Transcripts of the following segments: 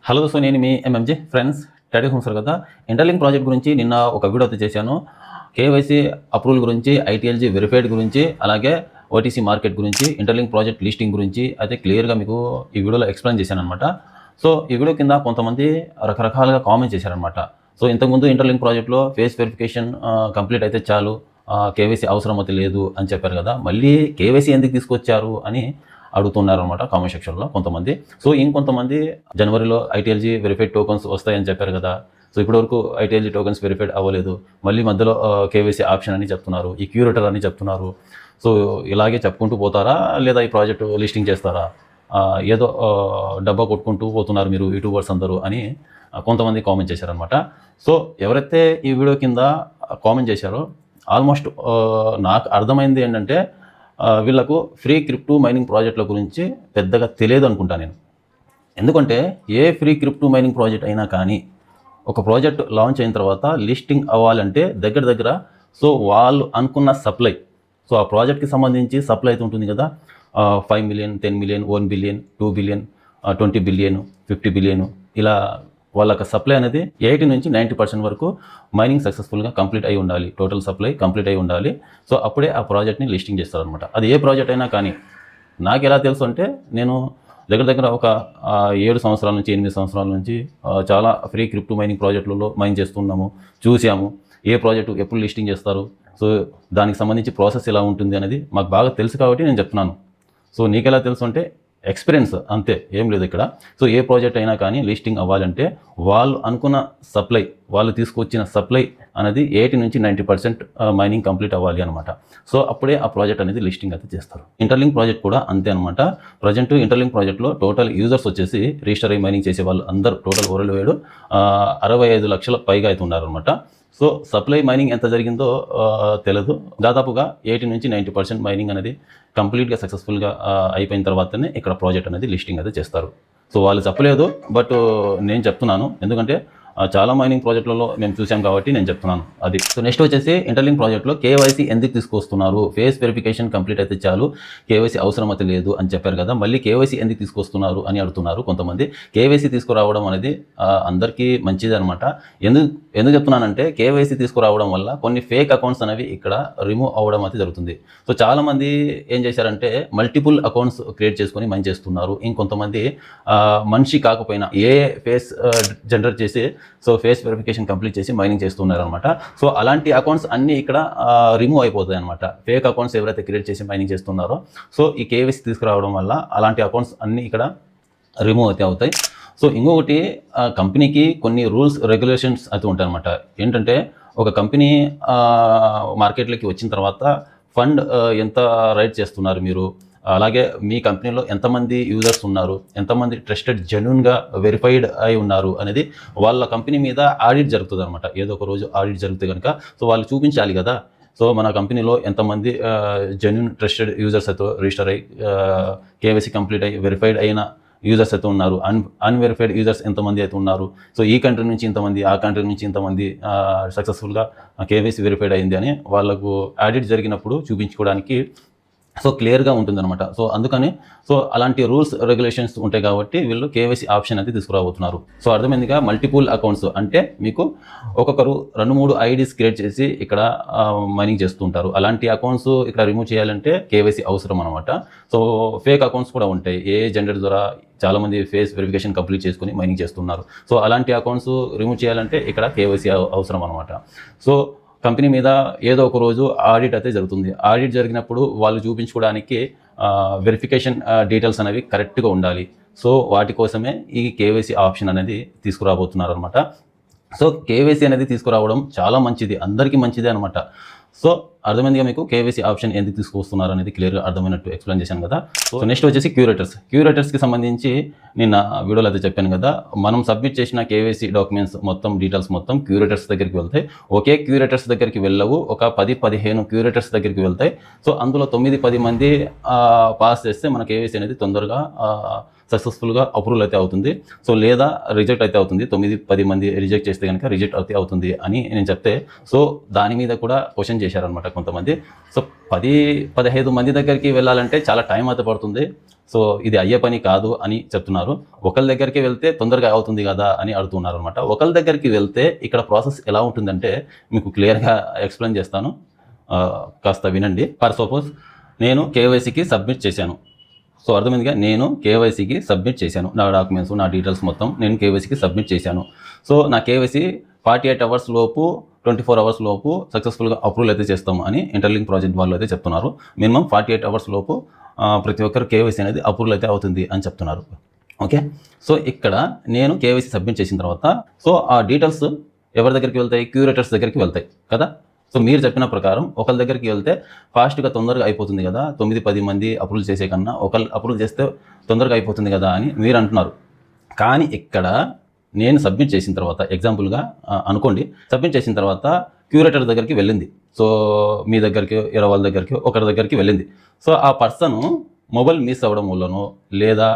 Hello దోస్తు, నేను మీ MMJ friends title చూసారు కదా. ఇంటర్లింక్ ప్రాజెక్ట్ గురించి నిన్న ఒక వీడియో అయితే చేశాను. కేవైసీ అప్రూవల్ గురించి, ఐటీఎల్జీ వెరిఫైడ్ గురించి, అలాగే ఓటీసీ మార్కెట్ గురించి, ఇంటర్లింక్ ప్రాజెక్ట్ లిస్టింగ్ గురించి అయితే క్లియర్గా మీకు ఈ వీడియోలో ఎక్స్ప్లెయిన్ చేశాను అనమాట. సో ఈ వీడియో కింద కొంతమంది రకరకాలుగా కామెంట్ చేశారనమాట. సో ఇంతకుముందు ఇంటర్లింక్ ప్రాజెక్ట్లో ఫేస్ వెరిఫికేషన్ కంప్లీట్ అయితే చాలు, కేవైసీ అవసరం అయితే లేదు అని చెప్పారు కదా. మళ్ళీ కేవైసీ ఎందుకు తీసుకొచ్చారు అని అడుగుతున్నారు అనమాట కామెంట్ సెక్షన్లో కొంతమంది. సో ఇంకొంతమంది జనవరిలో ఐటీఎల్జీ వెరిఫైడ్ టోకన్స్ వస్తాయని చెప్పారు కదా. సో ఇప్పటివరకు ఐటీఎల్జీ టోకన్స్ వెరిఫైడ్ అవ్వలేదు, మళ్ళీ మధ్యలో కేవైసీ ఆప్షన్ అని చెప్తున్నారు, ఈ క్యూరేటర్ అని చెప్తున్నారు. సో ఇలాగే చెప్పుకుంటూ పోతారా, లేదా ఈ ప్రాజెక్ట్ లిస్టింగ్ చేస్తారా? ఏదో డబ్బా కొట్టుకుంటూ పోతున్నారు మీరు యూట్యూబర్స్ అందరూ అని కొంతమంది కామెంట్ చేశారనమాట. సో ఎవరైతే ఈ వీడియో కింద కామెంట్ చేశారో ఆల్మోస్ట్ నాకు అర్థమైంది ఏంటంటే వీళ్ళకు ఫ్రీ క్రిప్టో మైనింగ్ ప్రాజెక్టుల గురించి పెద్దగా తెలియదు అనుకుంటా నేను. ఎందుకంటే ఏ ఫ్రీ క్రిప్టో మైనింగ్ ప్రాజెక్ట్ అయినా కానీ ఒక ప్రాజెక్ట్ లాంచ్ అయిన తర్వాత లిస్టింగ్ అవ్వాలంటే దగ్గర సో వాళ్ళు అనుకున్న సప్లై, సో ఆ ప్రాజెక్ట్కి సంబంధించి సప్లై అయితే ఉంటుంది కదా, 5 million, 10 million, 1 billion, 2 billion, 20 billion, 50 billion, ఇలా వాళ్ళకి సప్లై అనేది 80 నుంచి 90% వరకు మైనింగ్ సక్సెస్ఫుల్గా కంప్లీట్ అయి ఉండాలి, టోటల్ సప్లై కంప్లీట్ అయి ఉండాలి. సో అప్పుడే ఆ ప్రాజెక్ట్ని లిస్టింగ్ చేస్తారనమాట. అది ఏ ప్రాజెక్ట్ అయినా కానీ. నాకు ఎలా తెలుసు అంటే, నేను దగ్గర ఒక 7 సంవత్సరాల నుంచి 8 సంవత్సరాల నుంచి చాలా ఫ్రీ క్రిప్టో మైనింగ్ ప్రాజెక్టులలో మైన్ చేస్తున్నాము, చూసాము. ఏ ప్రాజెక్టు ఎప్పుడు లిస్టింగ్ చేస్తారు, సో దానికి సంబంధించి ప్రాసెస్ ఎలా ఉంటుంది అనేది మాకు బాగా తెలుసు కాబట్టి నేను చెప్తున్నాను. సో నీకెలా తెలుసు అంటే ఎక్స్పీరియన్స్, అంతే, ఏం లేదు ఇక్కడ. సో ఏ ప్రాజెక్ట్ అయినా కానీ లిస్టింగ్ అవ్వాలంటే వాళ్ళు అనుకున్న సప్లై, వాళ్ళు తీసుకొచ్చిన సప్లై అనేది 80 నుంచి 90% మైనింగ్ కంప్లీట్ అవ్వాలి అనమాట. సో అప్పుడే ఆ ప్రాజెక్ట్ అనేది లిస్టింగ్ అయితే చేస్తారు. ఇంటర్లింక్ ప్రాజెక్ట్ కూడా అంతే అనమాట. ప్రజెంట్ ఇంటర్లింక్ ప్రాజెక్ట్లో టోటల్ యూజర్స్ వచ్చేసి రిజిస్టర్ అయ్యి మైనింగ్ చేసే వాళ్ళు అందరూ టోటల్ ఓరల్ 65 లక్షల పైగా అయితే ఉన్నారనమాట. సో సప్లై మైనింగ్ ఎంత జరిగిందో తెలియదు. దాదాపుగా 80 నుంచి 90% మైనింగ్ అనేది కంప్లీట్గా సక్సెస్ఫుల్గా అయిపోయిన తర్వాతనే ఇక్కడ ప్రాజెక్ట్ అనేది లిస్టింగ్ అయితే చేస్తారు. సో వాళ్ళు చెప్పలేదు, బట్ నేను చెప్తున్నాను, ఎందుకంటే చాలా మైనింగ్ ప్రాజెక్టులలో మేము చూసాం కాబట్టి నేను చెప్తున్నాను అది. సో నెక్స్ట్ వచ్చేసి ఇంటర్లింక్ ప్రాజెక్ట్లో కేవైసీ ఎందుకు తీసుకొస్తున్నారు, ఫేస్ వెరిఫికేషన్ కంప్లీట్ అయితే చాలు, కేవైసీ అవసరం అయితే లేదు అని చెప్పారు కదా. మళ్ళీ కేవైసీ ఎందుకు తీసుకొస్తున్నారు అని అడుగుతున్నారు కొంతమంది. కేవైసీ తీసుకురావడం అనేది అందరికీ మంచిది అనమాట. ఎందుకు చెప్తున్నానంటే, కేవైసీ తీసుకురావడం వల్ల కొన్ని ఫేక్ అకౌంట్స్ అనేవి ఇక్కడ రిమూవ్ అవ్వడం అయితే జరుగుతుంది. సో చాలామంది ఏం చేశారంటే మల్టిపుల్ అకౌంట్స్ క్రియేట్ చేసుకొని మైన్ చేస్తున్నారు. ఇంకొంతమంది మనిషి కాకపోయినా ఏ ఫేస్ జనరేట్ చేసి సో ఫేస్ వెరిఫికేషన్ కంప్లీట్ చేసి మైనింగ్ చేస్తున్నారు అనమాట. సో అలాంటి అకౌంట్స్ అన్నీ ఇక్కడ రిమూవ్ అయిపోతాయి అనమాట. ఫేక్ అకౌంట్స్ ఎవరైతే క్రియేట్ చేసి మైనింగ్ చేస్తున్నారో, సో ఈ కేవైసీ తీసుకురావడం వల్ల అలాంటి అకౌంట్స్ అన్నీ ఇక్కడ రిమూవ్ అయితే అవుతాయి. సో ఇంకొకటి, కంపెనీకి కొన్ని రూల్స్ రెగ్యులేషన్స్ అయితే ఉంటాయి అనమాట. ఏంటంటే ఒక కంపెనీ మార్కెట్లోకి వచ్చిన తర్వాత ఫండ్ ఎంత రైట్ చేస్తున్నారు మీరు, అలాగే మీ కంపెనీలో ఎంతమంది యూజర్స్ ఉన్నారు, ఎంతమంది ట్రస్టెడ్ జెన్యూన్గా వెరిఫైడ్ అయి ఉన్నారు అనేది వాళ్ళ కంపెనీ మీద ఆడిట్ జరుగుతుంది అనమాట. ఏదో ఒక రోజు ఆడిట్ జరిగితే కనుక సో వాళ్ళు చూపించాలి కదా. సో మన కంపెనీలో ఎంతమంది జెన్యూన్ ట్రస్టెడ్ యూజర్స్ అయితే రిజిస్టర్ అయ్యి కేవైసీ కంప్లీట్ అయ్యి వెరిఫైడ్ అయిన యూజర్స్ అయితే ఉన్నారు, అన్వెరిఫైడ్ యూజర్స్ ఎంతమంది అయితే ఉన్నారు, సో ఈ కంట్రీ నుంచి ఇంతమంది, ఆ కంట్రీ నుంచి ఇంతమంది సక్సెస్ఫుల్గా కేవైసీ వెరిఫైడ్ అయింది అని వాళ్ళకు ఆడిట్ జరిగినప్పుడు చూపించుకోవడానికి సో క్లియర్గా ఉంటుందన్నమాట. సో అందుకని సో అలాంటి రూల్స్ రెగ్యులేషన్స్ ఉంటాయి కాబట్టి వీళ్ళు కేవైసీ ఆప్షన్ అయితే తీసుకురాబోతున్నారు. సో అర్థమైందిగా, మల్టిపుల్ అకౌంట్స్ అంటే మీకు ఒక్కొక్కరు 2-3 ఐడీస్ క్రియేట్ చేసి ఇక్కడ మైనింగ్ చేస్తుంటారు. అలాంటి అకౌంట్స్ ఇక్కడ రిమూవ్ చేయాలంటే కేవైసీ అవసరం అనమాట. సో ఫేక్ అకౌంట్స్ కూడా ఉంటాయి. ఏ జనరేట్ ద్వారా చాలామంది ఫేస్ వెరిఫికేషన్ కంప్లీట్ చేసుకుని మైనింగ్ చేస్తున్నారు. సో అలాంటి అకౌంట్స్ రిమూవ్ చేయాలంటే ఇక్కడ కేవైసీ అవసరం అనమాట. సో కంపెనీ మీద ఏదో ఒక రోజు ఆడిట్ అయితే జరుగుతుంది. ఆడిట్ జరిగినప్పుడు వాళ్ళు చూపించుకోవడానికి వెరిఫికేషన్ డీటెయిల్స్ అనేవి కరెక్ట్గా ఉండాలి. సో వాటి కోసమే ఈ కేవైసీ ఆప్షన్ అనేది తీసుకురాబోతున్నారు అనమాట. సో కేవైసీ అనేది తీసుకురావడం చాలా మంచిది, అందరికీ మంచిదే అనమాట. సో అర్థమైందిగా మీకు కేవైసీ ఆప్షన్ ఎందుకు తీసుకొస్తున్నారు అనేది క్లియర్గా అర్థమైనట్టు ఎక్స్ప్లెయిన్ చేశాను కదా. సో నెక్స్ట్ వచ్చేసి క్యూరేటర్స్కి సంబంధించి నిన్న వీడియోలో అయితే చెప్పాను కదా. మనం సబ్మిట్ చేసిన కేవైసీ డాక్యుమెంట్స్ మొత్తం డీటెయిల్స్ మొత్తం క్యూరేటర్స్ దగ్గరికి వెళ్తాయి. ఒకే క్యూరేటర్స్ దగ్గరికి వెళ్ళవు, ఒక 10-15 క్యూరేటర్స్ దగ్గరికి వెళ్తాయి. సో అందులో 9-10 మంది పాస్ చేస్తే మన కేవైసీ అనేది తొందరగా సక్సెస్ఫుల్గా అప్రూవల్ అయితే అవుతుంది. సో లేదా రిజెక్ట్ అయితే అవుతుంది. 9-10 మంది రిజెక్ట్ చేస్తే కనుక రిజెక్ట్ అయితే అవుతుంది అని నేను చెప్తే, సో దాని మీద కూడా క్వశ్చన్ చేశారనమాట కొంతమంది. సో 10-15 మంది దగ్గరికి వెళ్ళాలంటే చాలా టైం అయితే పడుతుంది. సో ఇది అయ్యే పని కాదు అని చెప్తున్నారు. ఒకరి దగ్గరికి వెళ్తే తొందరగా అవుతుంది కదా అని అడుగుతున్నారు అనమాట. ఒకరి దగ్గరికి వెళ్తే ఇక్కడ ప్రాసెస్ ఎలా ఉంటుందంటే మీకు క్లియర్గా ఎక్స్ప్లెయిన్ చేస్తాను, కాస్త వినండి. ఫర్ సపోజ్ నేను కేవైసీకి సబ్మిట్ చేశాను. సో అర్థమైందిగా, నేను కేవైసీకి సబ్మిట్ చేశాను. నా డాక్యుమెంట్స్, నా డీటెయిల్స్ మొత్తం నేను కేవైసీకి సబ్మిట్ చేశాను. సో నా కేవైసీ 48 అవర్స్ లోపు 24 అవర్స్ లోపు సక్సెస్ఫుల్గా అప్రూవల్ అయితే చేస్తాము అని ఇంటర్లింక్ ప్రాజెక్ట్ వాళ్ళు అయితే చెప్తున్నారు. మినిమం 48 అవర్స్ లోపు ప్రతి ఒక్కరు కేవైసీ అనేది అప్రూవల్ అయితే అవుతుంది అని చెప్తున్నారు. ఓకే, సో ఇక్కడ నేను కేవైసీ సబ్మిట్ చేసిన తర్వాత సో ఆ డీటెయిల్స్ ఎవరి దగ్గరికి వెళ్తాయి? క్యూరేటర్స్ దగ్గరికి వెళ్తాయి కదా. సో మీరు చెప్పిన ప్రకారం ఒకరి దగ్గరికి వెళ్తే ఫాస్ట్గా తొందరగా అయిపోతుంది కదా, 9-10 మంది అప్రూవల్ చేసే కన్నా ఒకళ్ళు అప్రూవల్ చేస్తే తొందరగా అయిపోతుంది కదా అని మీరు అంటున్నారు. కానీ ఇక్కడ నేను సబ్మిట్ చేసిన తర్వాత ఎగ్జాంపుల్గా అనుకోండి, సబ్మిట్ చేసిన తర్వాత క్యూరేటర్ దగ్గరికి వెళ్ళింది. సో మీ దగ్గరికి, వాళ్ళ దగ్గరికి, ఒకరి దగ్గరికి వెళ్ళింది. సో ఆ పర్సన్ మొబైల్ మిస్ అవ్వడం వల్లనో లేదా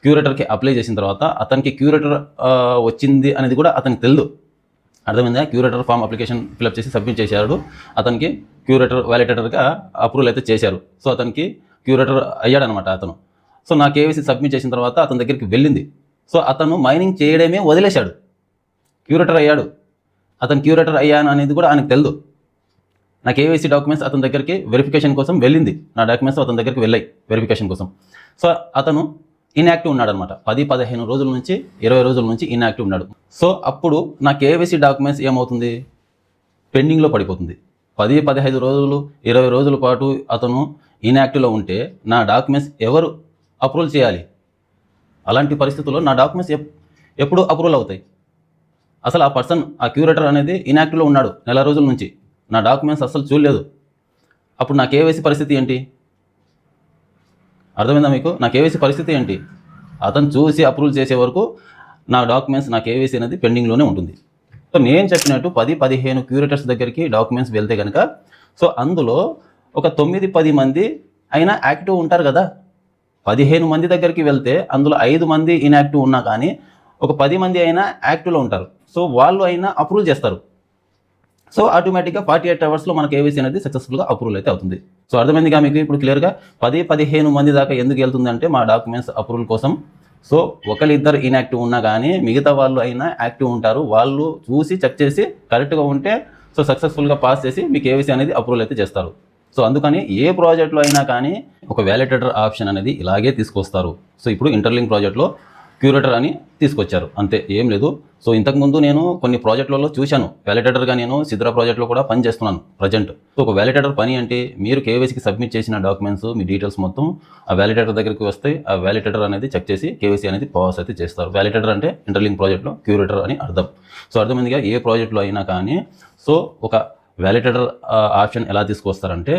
క్యూరేటర్కి అప్లై చేసిన తర్వాత అతనికి క్యూరేటర్ వచ్చింది అనేది కూడా అతనికి తెలియదు. అర్థమైందా? క్యూరేటర్ ఫామ్ అప్లికేషన్ ఫిల్అప్ చేసి సబ్మిట్ చేశాడు, అతనికి క్యూరేటర్ వ్యాలిడేటర్గా అప్రూవల్ అయితే చేశారు. సో అతనికి క్యూరేటర్ అయ్యాడనమాట అతను. సో నా కేవైసీ సబ్మిట్ చేసిన తర్వాత అతని దగ్గరికి వెళ్ళింది. సో అతను మైనింగ్ చేయడమే వదిలేశాడు, క్యూరేటర్ అయ్యాడు. అతను క్యూరేటర్ అయ్యాను అనేది కూడా ఆయనకు తెలియదు. నా కేవైసీ డాక్యుమెంట్స్ అతని దగ్గరికి వెరిఫికేషన్ కోసం వెళ్ళింది, నా డాక్యుమెంట్స్ అతని దగ్గరికి వెళ్ళాయి వెరిఫికేషన్ కోసం. సో అతను ఇన్యాక్టివ్ ఉన్నాడు అనమాట. 10-15 రోజుల నుంచి 20 రోజుల నుంచి ఇన్యాక్టివ్ ఉన్నాడు. సో అప్పుడు నా కేవైసీ డాక్యుమెంట్స్ ఏమవుతుంది? పెండింగ్లో పడిపోతుంది. 10-15 రోజులు 20 రోజుల పాటు అతను ఇన్యాక్టివ్లో ఉంటే నా డాక్యుమెంట్స్ ఎవరు అప్రూవల్ చేయాలి? అలాంటి పరిస్థితుల్లో నా డాక్యుమెంట్స్ ఎప్పుడు అప్రూవల్ అవుతాయి? అసలు ఆ పర్సన్, ఆ క్యూరేటర్ అనేది ఇన్యాక్టివ్లో ఉన్నాడు నెల రోజుల నుంచి, నా డాక్యుమెంట్స్ అసలు చూడలేదు. అప్పుడు నా కేవైసీ పరిస్థితి ఏంటి? అర్థమైందా మీకు? నా కేవైసీ పరిస్థితి ఏంటి? అతను చూసి అప్రూవల్ చేసే వరకు నా డాక్యుమెంట్స్, నా కేవైసీ అనేది పెండింగ్లోనే ఉంటుంది. సో నేను చెప్పినట్టు 10-15 క్యూరేటర్స్ దగ్గరికి డాక్యుమెంట్స్ వెళ్తే కనుక సో అందులో ఒక 9-10 మంది అయినా యాక్టివ్ ఉంటారు కదా. 15 మంది దగ్గరికి వెళ్తే అందులో 5 మంది ఇన్యాక్టివ్ ఉన్నా కానీ ఒక 10 మంది అయినా యాక్టివ్లో ఉంటారు. సో వాళ్ళు అయినా అప్రూవల్ చేస్తారు. సో ఆటోమేటిక్గా 48 అవర్స్లో మన కేవైసీ అనేది సక్సెస్ఫుల్గా అప్రూవల్ అయితే అవుతుంది. సో అర్థమైందిగా మీకు ఇప్పుడు క్లియర్గా? 10-15 మంది దాకా ఎందుకు వెళ్తుందంటే మా డాక్యుమెంట్స్ అప్రూవల్ కోసం. సో ఒకరిద్దరు ఇన్యాక్టివ్ ఉన్నా కానీ మిగతా వాళ్ళు అయినా యాక్టివ్ ఉంటారు. వాళ్ళు చూసి చెక్ చేసి కరెక్ట్గా ఉంటే సో సక్సెస్ఫుల్గా పాస్ చేసి మీ కేవైసీ అనేది అప్రూవల్ అయితే చేస్తారు. సో అందుకని ఏ ప్రాజెక్ట్లో అయినా కానీ ఒక వ్యాలిడేటర్ ఆప్షన్ అనేది ఇలాగే తీసుకొస్తారు. సో ఇప్పుడు ఇంటర్లింక్ ప్రాజెక్ట్లో క్యూరేటర్ అని తీసుకొచ్చారు, అంతే, ఏం లేదు. సో ఇంతకుముందు నేను కొన్ని ప్రాజెక్టులలో చూశాను, వ్యాలిడేటర్గా నేను సిద్రా ప్రాజెక్ట్లో కూడా పని చేస్తున్నాను ప్రజెంట్. సో ఒక వ్యాలిడేటర్ పని అంటే మీరు కేవైసీకి సబ్మిట్ చేసిన డాక్యుమెంట్స్, మీ డీటెయిల్స్ మొత్తం ఆ వ్యాలిడేటర్ దగ్గరికి వస్తే ఆ వ్యాలిడేటర్ అనేది చెక్ చేసి కేవైసీ అనేది పాస్ అయితే చేస్తారు. వ్యాలిడేటర్ అంటే ఇంటర్లింక్ ప్రాజెక్ట్లో క్యూరేటర్ అని అర్థం. సో అర్థమైందిగా? ఏ ప్రాజెక్ట్లో అయినా కానీ సో ఒక వ్యాలిడేటర్ ఆప్షన్ ఎలా తీసుకొస్తారంటే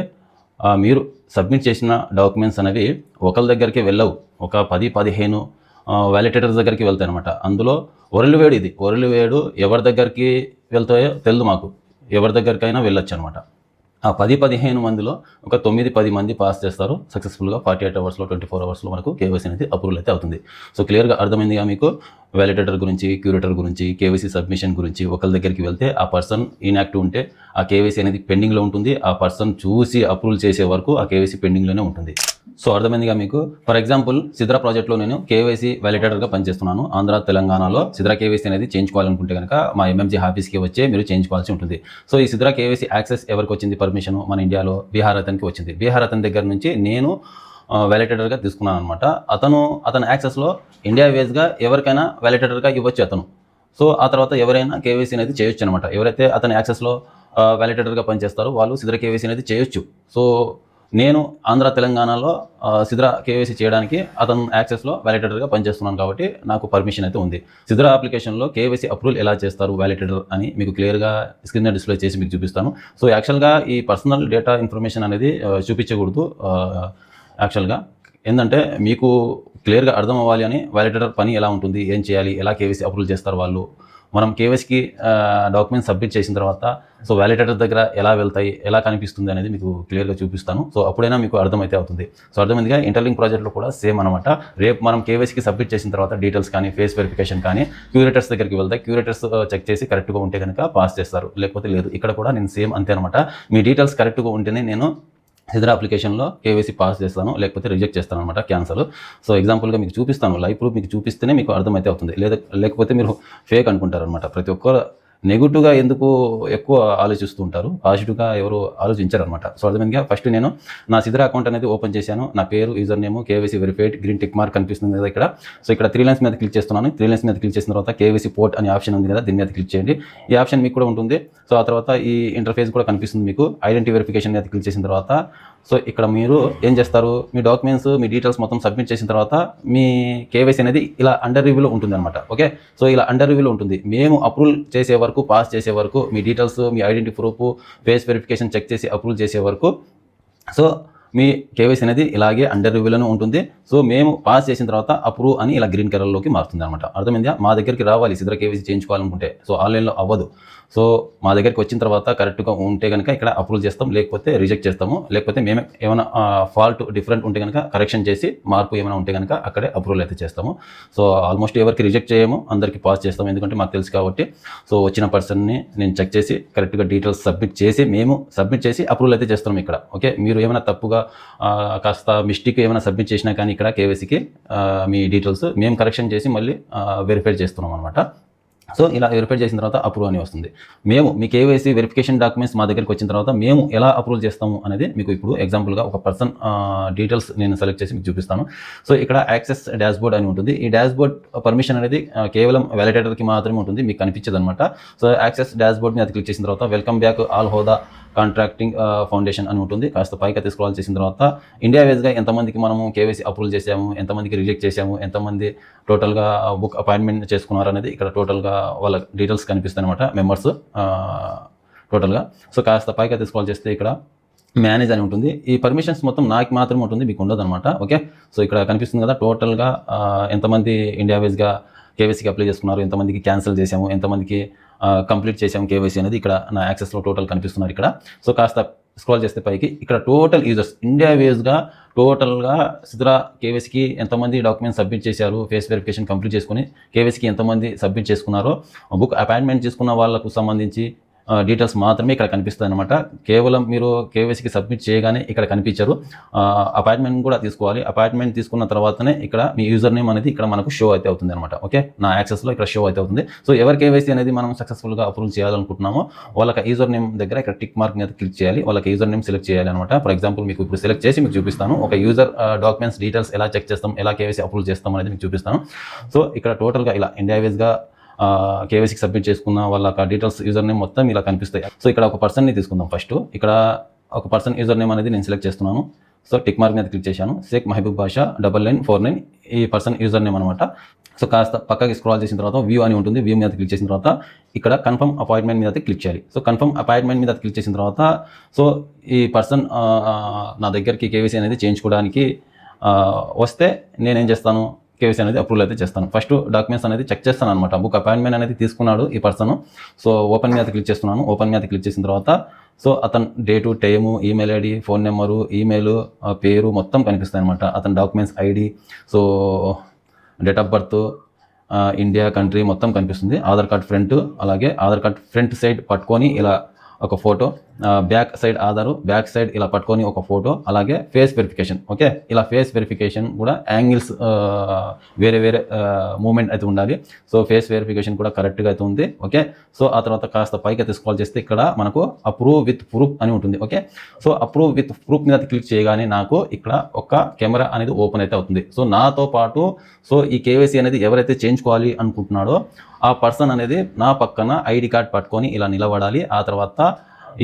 మీరు సబ్మిట్ చేసిన డాక్యుమెంట్స్ అనేవి ఒకరి దగ్గరికి వెళ్ళవు, ఒక 10-15 వ్యాలిడేటర్స్ దగ్గరికి వెళ్తాయి అనమాట. అందులో ఒరలివేడు, ఇది ఒరలివేడు ఎవరి దగ్గరికి వెళ్తాయో తెలియదు మాకు, ఎవరి దగ్గరికైనా వెళ్ళొచ్చు అనమాట. ఆ 10-15 మందిలో ఒక 9-10 మంది పాస్ చేస్తారు సక్సెస్ఫుల్గా. 48 అవర్స్లో 24 అవర్స్లో మనకు కేవైసీ అనేది అప్రూవల్ అయితే అవుతుంది. సో క్లియర్గా అర్థమైందిగా మీకు? వ్యాలిడేటర్ గురించి, క్యూరేటర్ గురించి, కేవైసీ సబ్మిషన్ గురించి. ఒకరి దగ్గరికి వెళ్తే ఆ పర్సన్ ఇన్యాక్టివ్ ఉంటే ఆ కేవైసీ అనేది పెండింగ్లో ఉంటుంది. ఆ పర్సన్ చూసి అప్రూవల్ చేసే వరకు ఆ కేవైసీ పెండింగ్లోనే ఉంటుంది. సో అర్థమైందిగా మీకు? ఫర్ ఎగ్జాంపుల్ సిద్రా ప్రాజెక్ట్లో నేను కేవైసీ వ్యాలిడేటర్గా పనిచేస్తున్నాను. ఆంధ్ర, తెలంగాణలో సిద్రా కేవైసీ అనేది చేయించుకోవాలనుకుంటే కనుక మా ఎంఎంజీ ఆఫీస్కి వచ్చే మీరు చేయించుకోవాల్సి ఉంటుంది. సో ఈ సిద్రా కేవైసీ యాక్సెస్ ఎవరికి వచ్చింది? పర్మిషన్ మన ఇండియాలో బీహార్ అతనికి వచ్చింది. బీహార్ అతని దగ్గర నుంచి నేను వ్యాలిడేటర్గా తీసుకున్నాను అనమాట. అతని యాక్సెస్లో ఇండియా వేస్గా ఎవరికైనా వ్యాలిడేటర్గా ఇవ్వచ్చు అతను. సో ఆ తర్వాత ఎవరైనా కేవైసీ అనేది చేయొచ్చు అనమాట. ఎవరైతే అతని యాక్సెస్లో వ్యాలిడేటర్గా పనిచేస్తారో వాళ్ళు సిద్రా కేవైసీ అనేది చేయొచ్చు. సో నేను ఆంధ్ర, తెలంగాణలో సిద్రా కేవైసీ చేయడానికి అతను యాక్సెస్లో వ్యాలిడేటర్గా పనిచేస్తున్నాను కాబట్టి నాకు పర్మిషన్ అయితే ఉంది. సిద్రా అప్లికేషన్లో కేవైసీ అప్రూవల్ ఎలా చేస్తారు వ్యాలిడేటర్ అని మీకు క్లియర్గా స్క్రీన్ డిస్ప్లే చేసి మీకు చూపిస్తాను. సో యాక్చువల్గా ఈ పర్సనల్ డేటా ఇన్ఫర్మేషన్ అనేది చూపించకూడదు యాక్చువల్గా. ఏంటంటే మీకు క్లియర్గా అర్థం అవ్వాలి అని వాలిడేటర్ పని ఎలా ఉంటుంది, ఏం చేయాలి, ఎలా కేవైసీ అప్రూవల్ చేస్తారు వాళ్ళు, మనం కేవైసీకి డాక్యుమెంట్స్ సబ్మిట్ చేసిన తర్వాత సో వాలిడేటర్ దగ్గర ఎలా వెళ్తాయి, ఎలా కనిపిస్తుంది అనేది మీకు క్లియర్గా చూపిస్తాను. సో అప్పుడైనా మీకు అర్థమైతే అవుతుంది. సో అర్థమైందిగా. ఇంటర్లింక్ ప్రాజెక్ట్లో కూడా సేమ్ అనమాట. రేపు మనం కేవైసీకి సబ్మిట్ చేసిన తర్వాత డీటెయిల్స్ కానీ ఫేస్ వెరిఫికేషన్ కానీ క్యూరేటర్స్ దగ్గరికి వెళ్తాయి. క్యూరేటర్స్ చెక్ చేసి కరెక్ట్గా ఉంటే కనుక పాస్ చేస్తారు, లేకపోతే లేదు. ఇక్కడ కూడా నేను సేమ్ అంతే అనమాట. మీ డీటెయిల్స్ కరెక్ట్గా ఉంటేనే నేను సిద్రా అప్లికేషన్లో కేవైసీ పాస్ చేస్తాను, లేకపోతే రిజెక్ట్ చేస్తాను అనమాట, క్యాన్సల్. సో ఎగ్జాంపుల్గా మీకు చూపిస్తాను, లైవ్ ప్రూఫ్ మీకు చూపిస్తేనే మీకు అర్థమైతే అవుతుంది. లేకపోతే మీరు ఫేక్ అనుకుంటారు అనమాట. ప్రతి ఒక్కరు నెగిటివ్గా ఎందుకు ఎక్కువ ఆలోచిస్తూ ఉంటారు, పాజిటివ్గా ఎవరు ఆలోచించారు అనమాట. సో అర్థమైందిగా. ఫస్ట్ నేను నా సిద్రా అకౌంట్ అనేది ఓపెన్ చేశాను. నా పేరు, user name, KYC verified, green tick mark కనిపిస్తుంది కదా ఇక్కడ. సో ఇక్కడ 3 లైన్స్ మీద క్లిక్ చేస్తున్నాను. 3 లైన్స్ మీద క్లిక్ చేసిన తర్వాత కేవైసీ పోర్ట్ అనే ఆప్షన్ ఉంది కదా, దీని మీద క్లిక్ చేయండి. ఈ ఆప్షన్ మీకు కూడా ఉంటుంది. సో ఆ తర్వాత ఈ ఇంటర్ఫేస్ కూడా కనిపిస్తుంది మీకు. ఐడెంటిటీ వెరిఫికేషన్ మీద క్లిక్ చేసిన తర్వాత సో ఇక్కడ మీరు ఏం చేస్తారు, మీ డాక్యుమెంట్స్, మీ డీటెయిల్స్ మొత్తం సబ్మిట్ చేసిన తర్వాత మీ కేవైసీ అనేది ఇలా అండర్ రివ్యూలో ఉంటుంది అనమాట. ఓకే. సో ఇలా అండర్ రివ్యూలో ఉంటుంది. మేము అప్రూవల్ చేసే వరకు, పాస్ చేసే వరకు, మీ డీటెయిల్స్, మీ identity proof, face verification check చేసి అప్రూవల్ చేసే వరకు సో మీ కేవైసీ అనేది ఇలాగే అండర్ రివ్యూలోనే ఉంటుంది. సో మేము పాస్ చేసిన తర్వాత అప్రూవ్ అని ఇలా గ్రీన్ కలర్లోకి మారుతుంది అనమాట. అర్థమైందా. మా దగ్గరికి రావాలి సిద్రా కేవైసీ చేయించుకోవాలనుకుంటే, సో ఆన్లైన్లో అవ్వదు. సో మా దగ్గరికి వచ్చిన తర్వాత కరెక్ట్గా ఉంటే కనుక ఇక్కడ అప్రూవ్ చేస్తాం, లేకపోతే రిజెక్ట్ చేస్తాము. లేకపోతే మేమే ఏమైనా ఫాల్ట్ డిఫరెంట్ ఉంటే కనుక కరెక్షన్ చేసి మార్పు ఏమైనా ఉంటే కనుక అక్కడే అప్రూవల్ అయితే చేస్తాము. సో ఆల్మోస్ట్ ఎవరికి రిజెక్ట్ చేయము, అందరికీ పాస్ చేస్తాము, ఎందుకంటే మాకు తెలుసు కాబట్టి. సో వచ్చిన పర్సన్ని నేను చెక్ చేసి కరెక్ట్గా డీటెయిల్స్ సబ్మిట్ చేసి మేము సబ్మిట్ చేసి అప్రూవల్ అయితే చేస్తాం ఇక్కడ. ఓకే. మీరు ఏమైనా తప్పుగా కాస్త మిస్టేక్ ఏమైనా సబ్మిట్ చేసినా కానీ ఇక్కడ కేవైసీకి మీ డీటెయిల్స్ మేము కరెక్షన్ చేసి మళ్ళీ వెరిఫై చేస్తున్నాం అనమాట. సో ఇలా వెరిఫై చేసిన తర్వాత అప్రూవ్ అని వస్తుంది. మేము మీ కేవైసీ వెరిఫికేషన్ డాక్యుమెంట్స్ మా దగ్గరికి వచ్చిన తర్వాత మేము ఎలా అప్రూవ్ చేస్తాము అనేది మీకు ఇప్పుడు ఎగ్జాంపుల్గా ఒక పర్సన్ డీటెయిల్స్ నేను సెలెక్ట్ చేసి మీకు చూపిస్తాను. సో ఇక్కడ యాక్సెస్ డాష్బోర్డ్ అని ఉంటుంది. ఈ డాష్బోర్డ్ పర్మిషన్ అనేది కేవలం వాలిడేటర్కి మాత్రమే ఉంటుంది, మీకు కనిపించదు అనమాట. సో యాక్సెస్ డాష్బోర్డ్ మీద క్లిక్ చేసిన తర్వాత వెల్కమ్ బ్యాక్ ఆల్ హోదా కాంట్రాక్టింగ్ ఫౌండేషన్ అని ఉంటుంది. కాస్త పైకి స్క్రాల్ చేసిన తర్వాత ఇండియా వైజ్గా ఎంతమందికి మనము కేవైసీ అప్రూవల్ చేసాము, ఎంతమందికి రిజెక్ట్ చేసాము, ఎంతమంది టోటల్గా బుక్ అపాయింట్మెంట్ చేసుకున్నారు అనేది ఇక్కడ టోటల్గా వాళ్ళ డీటెయిల్స్ కనిపిస్తాయి అనమాట, మెంబర్స్ టోటల్గా. సో కాస్త పైకి స్క్రాల్ చేస్తే ఇక్కడ మేనేజ్ అని ఉంటుంది. ఈ పర్మిషన్స్ మొత్తం నాకు మాత్రమే ఉంటుంది, మీకు ఉండదు అనమాట. ఓకే. సో ఇక్కడ కనిపిస్తుంది కదా టోటల్గా ఎంతమంది ఇండియా వైజ్గా కేవైసీకి అప్లై చేసుకున్నారు, ఎంతమందికి క్యాన్సిల్ చేసాము, ఎంతమందికి కంప్లీట్ చేసాము కేవైసీ అనేది ఇక్కడ నా యాక్సెస్లో టోటల్ కనిపిస్తున్నారు ఇక్కడ. సో కాస్త స్క్రాల్ చేస్తే పైకి ఇక్కడ టోటల్ యూజర్స్ ఇండియా వేస్గా టోటల్గా సిద్రా కేవైసీకి ఎంతమంది డాక్యుమెంట్స్ సబ్మిట్ చేశారు, ఫేస్ వెరిఫికేషన్ కంప్లీట్ చేసుకుని కేవైసీకి ఎంతమంది సబ్మిట్ చేసుకున్నారో, బుక్ అపాయింట్మెంట్ చేసుకున్న వాళ్ళకు సంబంధించి డీటెయిల్స్ మాత్రమే ఇక్కడ కనిపిస్తాయి అనమాట. కేవలం మీరు కేవైసీకి సబ్మిట్ చేయగానే ఇక్కడ కనిపించరు, అపాయింట్మెంట్ కూడా తీసుకోవాలి. అపాయింట్మెంట్ తీసుకున్న తర్వాతనే ఇక్కడ మీ యూజర్ నేమ్ అనేది ఇక్కడ మనకు షో అయితే అవుతుంది అనమాట. ఓకే. నా యాక్సెస్లో ఇక్కడ షో అయితే అవుతుంది. సో ఎవరి కేవైసీ అనేది మనం సక్సెస్ఫుల్గా అప్రూవ్ చేయాలనుకుంటున్నామో వాళ్ళకి యూజర్ నేమ్ దగ్గర ఇక్కడ టిక్ మార్క్ మీద క్లిక్ చేయాలి, వాళ్ళకి యూజర్ నేమ్ సెలెక్ట్ చేయాలి అనమాట. ఫర్ ఎగ్జాంపుల్ మీకు ఇప్పుడు సెలెక్ట్ చేసి మీకు చూపిస్తాను, ఒక యూజర్ డాక్యుమెంట్స్ డీటెయిల్స్ ఎలా చెక్ చేస్తాం, ఎలా కేవైసీ అప్రూవ్ చేస్తాం అనేది మీకు చూపిస్తాను. సో ఇక్కడ టోటల్గా ఇలా ఇండియా వైజ్గా కేవైసీకి సబ్మిట్ చేసుకున్న వాళ్ళ డీటెయిల్స్ యూజర్ నేమ్ మొత్తం ఇలా కనిపిస్తాయి. సో ఇక్కడ ఒక పర్సన్ని తీసుకుందాం. ఫస్ట్ ఇక్కడ ఒక పర్సన్ యూజర్ నేమ్ అనేది నేను సెలెక్ట్ చేస్తున్నాను. సో టిక్ మార్క్ మీద క్లిక్ చేశాను. షేక్ మహబూబ్ బాషా 9949 ఈ పర్సన్ యూజర్ నేమ్ అనమాట. సో కాస్త పక్కకి స్క్రాల్ చేసిన తర్వాత వ్యూ అని ఉంటుంది. వ్యూ మీద క్లిక్ చేసిన తర్వాత ఇక్కడ కన్ఫర్మ్ అపాయింట్మెంట్ మీద క్లిక్ చేయాలి. సో కన్ఫర్మ్ అపాయింట్మెంట్ మీద క్లిక్ చేసిన తర్వాత సో ఈ పర్సన్ నా దగ్గరికి కేవైసీ అనేది చేయించుకోవడానికి వస్తే నేనేం చేస్తాను, కేవైసీ అనేది అప్రూవల్ అయితే చేస్తాను. ఫస్ట్ డాక్యుమెంట్స్ అనేది చెక్ చేస్తాను అనమాట. బుక్ అపాయింట్మెంట్ అనేది తీసుకున్నాడు ఈ పర్సన్. సో ఓపెన్ మీద క్లిక్ చేస్తున్నాను. ఓపెన్ మీద క్లిక్ చేసిన తర్వాత సో అతను date, time, email ID, phone number, email, పేరు మొత్తం కనిపిస్తాయి అనమాట. అతని documents ID, so date of birth, India, country మొత్తం కనిపిస్తుంది. ఆధార్ కార్డ్ ఫ్రంట్, అలాగే ఆధార్ కార్డ్ ఫ్రంట్ సైడ్ పట్టుకొని ఇలా ఒక photo, back side Aadhaar, back side ఇలా పట్టుకొని ఒక ఫోటో, అలాగే ఫేస్ వెరిఫికేషన్. ఓకే. ఇలా ఫేస్ వెరిఫికేషన్ కూడా యాంగిల్స్ వేరే వేరే మూమెంట్ అయితే ఉండాలి. సో ఫేస్ వెరిఫికేషన్ కూడా కరెక్ట్గా అయితే ఉంది. ఓకే. సో ఆ తర్వాత కాస్త పైకి అయితే స్క్రాల్ చేస్తే ఇక్కడ మనకు అప్రూవ్ విత్ ప్రూఫ్ అని ఉంటుంది. Okay. So approve with proof మీద క్లిక్ చేయగానే నాకు ఇక్కడ ఒక కెమెరా అనేది ఓపెన్ అయితే అవుతుంది. సో నాతో పాటు సో ఈ కేవైసీ అనేది ఎవరైతే చేయించుకోవాలి అనుకుంటున్నాడో ఆ పర్సన్ అనేది నా పక్కన ఐడి కార్డ్ పట్టుకొని ఇలా నిలబడాలి. ఆ తర్వాత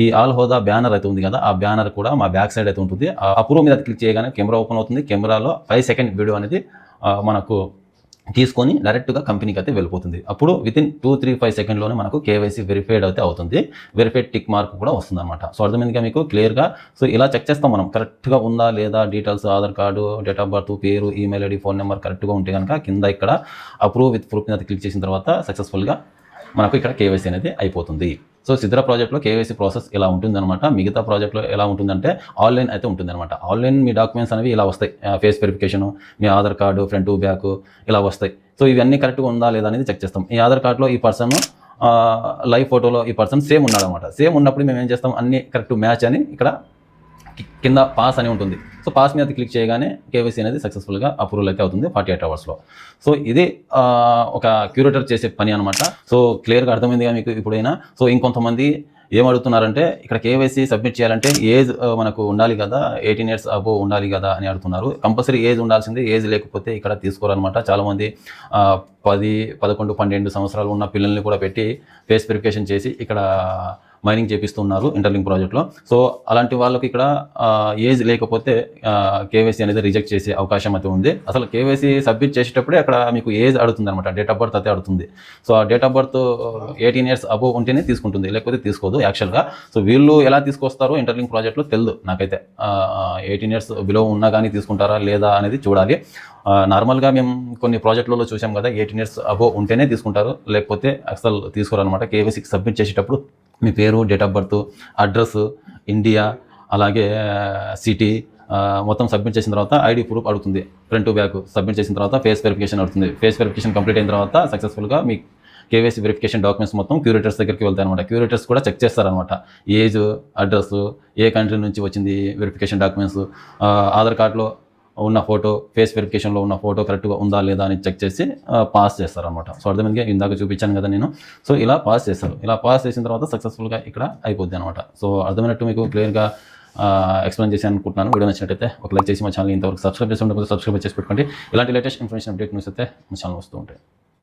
ఈ ఆల్ హోదా బ్యానర్ అయితే ఉంది కదా, ఆ బ్యానర్ కూడా మా బ్యాక్ సైడ్ అయితే ఉంటుంది. ఆ అప్రూవ్ మీద క్లిక్ చేయగానే కెమెరా ఓపెన్ అవుతుంది. కెమెరాలో 5 సెకండ్ వీడియో అనేది మనకు తీసుకొని డైరెక్ట్గా కంపెనీకి అయితే వెళ్ళిపోతుంది. అప్పుడు వితిన్ 2-3-5 సెకండ్లోనే మనకు కేవైసీ వెరిఫైడ్ అయితే అవుతుంది. వెరిఫైడ్ టిక్ మార్క్ కూడా వస్తుందన్నమాట. సో అర్థమైందిగా మీకు క్లియర్గా. సో ఇలా చెక్ చేస్తాం మనం కరెక్ట్గా ఉందా లేదా, details Aadhaar card, date of birth, పేరు, ఈమెయిల్ ఐడి, ఫోన్ నెంబర్ కరెక్ట్గా ఉంటే కనుక కింద ఇక్కడ అప్రూవ్ విత్ ప్రూఫ్ మీద క్లిక్ చేసిన తర్వాత సక్సెస్ఫుల్గా మనకు ఇక్కడ కేవైసీ అనేది అయిపోతుంది. సో సిద్రా ప్రాజెక్ట్లో కేవైసీ ప్రాసెస్ ఇలా ఉంటుందన్నమాట. మిగతా ప్రాజెక్ట్లో ఎలా ఉంటుందంటే ఆన్లైన్ అయితే ఉంటుందన్నమాట. ఆన్లైన్ మీ డాక్యుమెంట్స్ అనేవి ఇలా వస్తాయి. ఫేస్ వెరిఫికేషను, మీ ఆధార్ కార్డు ఫ్రంట్ బ్యాక్ ఇలా వస్తాయి. సో ఇవన్నీ కరెక్ట్గా ఉందా లేదా అనేది చెక్ చేస్తాం. ఈ ఆధార్ కార్డులో ఈ పర్సన్, లైవ్ ఫోటోలో ఈ పర్సన్ సేమ్ ఉన్నాడనమాట. సేమ్ ఉన్నప్పుడు మేము ఏం చేస్తాం, అన్ని కరెక్ట్ మ్యాచ్ అని ఇక్కడ కింద పాస్ అని ఉంటుంది. సో పాస్ మీద క్లిక్ చేయగానే కేవైసీ అనేది సక్సెస్ఫుల్గా అప్రూవల్ అయితే అవుతుంది 48 అవర్స్లో. సో ఇది ఒక క్యూరేటర్ చేసే పని అనమాట. సో క్లియర్గా అర్థమైందిగా మీకు ఇప్పుడైనా. సో ఇంకొంతమంది ఏమడుగుతున్నారంటే ఇక్కడ కేవైసీ సబ్మిట్ చేయాలంటే ఏజ్ మనకు ఉండాలి కదా, 18 years అబోవ్ ఉండాలి కదా అని అడుగుతున్నారు. కంపల్సరీ ఏజ్ ఉండాల్సిందే. ఏజ్ లేకపోతే ఇక్కడ తీసుకోరనమాట. చాలామంది 10, 11, 12 సంవత్సరాలు ఉన్న పిల్లల్ని కూడా పెట్టి ఫేస్ వెరిఫికేషన్ చేసి ఇక్కడ మైనింగ్ చేపిస్తున్నారు ఇంటర్లింక్ ప్రాజెక్ట్లో. సో అలాంటి వాళ్ళకి ఇక్కడ ఏజ్ లేకపోతే కేవైసీ అనేది రిజెక్ట్ చేసే అవకాశం అయితే ఉంది. అసలు కేవైసీ సబ్మిట్ చేసేటప్పుడే అక్కడ మీకు ఏజ్ అడుగుతుంది అనమాట, డేట్ ఆఫ్ బర్త్ అయితే అడుగుతుంది. సో ఆ date of birth 18 years above ఉంటేనే తీసుకుంటుంది, లేకపోతే తీసుకోదు యాక్చువల్గా. సో వీళ్ళు ఎలా తీసుకొస్తారో ఇంటర్లింక్ ప్రాజెక్ట్లో తెలియదు నాకైతే. 18 years బిలో ఉన్నా కానీ తీసుకుంటారా లేదా అనేది చూడాలి. నార్మల్గా మేము కొన్ని ప్రాజెక్టులలో చూసాం కదా, 18 years అబోవ్ ఉంటేనే తీసుకుంటారు, లేకపోతే అసలు తీసుకోరు అనమాట. కేవైసీకి సబ్మిట్ చేసేటప్పుడు మీ పేరు, date of birth, address, India, అలాగే సిటీ మొత్తం సబ్మిట్ చేసిన తర్వాత ఐడి ప్రూఫ్ అడుగుతుంది. ఫ్రంట్ బ్యాక్ సబ్మిట్ చేసిన తర్వాత ఫేస్ వెరిఫికేషన్ అడుగుతుంది. ఫేస్ వెరిఫికేషన్ కంప్లీట్ అయిన తర్వాత సక్సెస్ఫుల్గా మీ కేవైసీ వెరిఫికేషన్ డాక్యుమెంట్స్ మొత్తం క్యూరేటర్స్ దగ్గరికి వెళ్తాయి అనమాట. క్యూరేటర్స్ కూడా చెక్ చేస్తారనమాట. ఏజ్, అడ్రస్, ఏ కంట్రీ నుంచి వచ్చింది వెరిఫికేషన్ డాక్యుమెంట్స్, ఆధార్ కార్డులో ఉన్న ఫోటో, ఫేస్ వెరిఫికేషన్లో ఉన్న ఫోటో కరెక్ట్గా ఉందా లేదా అని చెక్ చేసి పాస్ చేస్తారనమాట. సో అర్థమైందిగా, ఇందాక చూపించాను కదా నేను. సో ఇలా పాస్ చేస్తారు. ఇలా పాస్ చేసిన తర్వాత సక్సెస్ఫుల్గా ఇక్కడ అయిపోద్ది అనమాట. సో అర్థమైనట్టు మీకు క్లియర్గా ఎక్స్ప్లెయిన్ చేసి అనుకుంటున్నాను. వీడియో నచ్చినట్టయితే ఒక లైక్ చేసి మా ఛానల్ ఇంతవరకు సబ్స్క్రైబ్ చేసి ఉండకపోతే సబ్స్క్రైబ్ చేసి పెట్టుకోండి. ఇలాంటి లేటెస్ట్ ఇన్ఫర్మేషన్ అప్డేట్ న్యూస్ అయితే మా ఛానల్ వస్తూ ఉంటాయి.